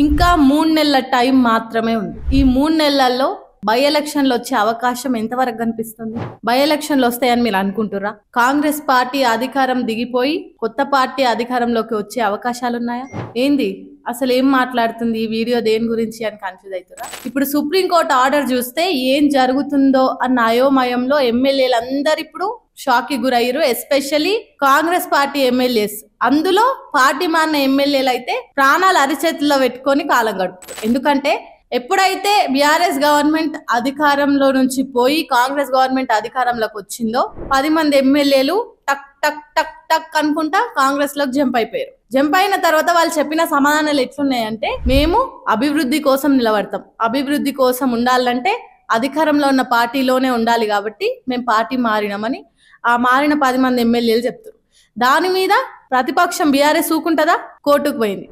ఇంకా 3 నెలల టైం మాత్రమే ఉంది. ఈ 3 నెలల్లో బై ఎలక్షన్లు వచ్చే అవకాశం ఎంతవరకు కనిపిస్తుంది? బై ఎలక్షన్లు వస్తాయని మీరు అనుకుంటురా? కాంగ్రెస్ పార్టీ అధికారం దిగిపోయి కొత్త పార్టీ అధికారంలోకి వచ్చే అవకాశాలున్నాయా? ఏంది అసలు ఏం మాట్లాడుతుంది ఈ వీడియో, దేని గురించి అని కన్ఫ్యూజ్ అవుతురా? ఇప్పుడు సుప్రీంకోర్టు ఆర్డర్ చూస్తే ఏం జరుగుతుందో అన్న అయోమయంలో ఎమ్మెల్యేలందరూ ఇప్పుడు షాక్ కి గురయ్యారు. Especially Congress party MLAs. అందులో పార్టీ మారిన ఎమ్మెల్యేలు అయితే ప్రాణాలు అరిచేతుల్లో పెట్టుకొని కాలం గడుపుతారు. ఎందుకంటే ఎప్పుడైతే బీఆర్ఎస్ గవర్నమెంట్ అధికారంలో నుంచి పోయి కాంగ్రెస్ గవర్నమెంట్ అధికారంలోకి వచ్చిందో 10 మంది ఎమ్మెల్యేలు టక్ టక్ టక్ టక్ అనుకుంటా కాంగ్రెస్ లోకి జంప్ అయిపోయారు. జంప్ అయిన తర్వాత వాళ్ళు చెప్పిన సమాధానాలు ఎట్లున్నాయంటే, మేము అభివృద్ధి కోసం నిలబడతాం, అభివృద్ధి కోసం ఉండాలంటే అధికారంలో ఉన్న పార్టీలోనే ఉండాలి, కాబట్టి మేము పార్టీ మారినామని ఆ మారిన 10 మంది ఎమ్మెల్యేలు చెప్తారు. దాని మీద ప్రతిపక్షం బీఆర్ఎస్ ఊకుంటదా? కోర్టుకు పోయింది.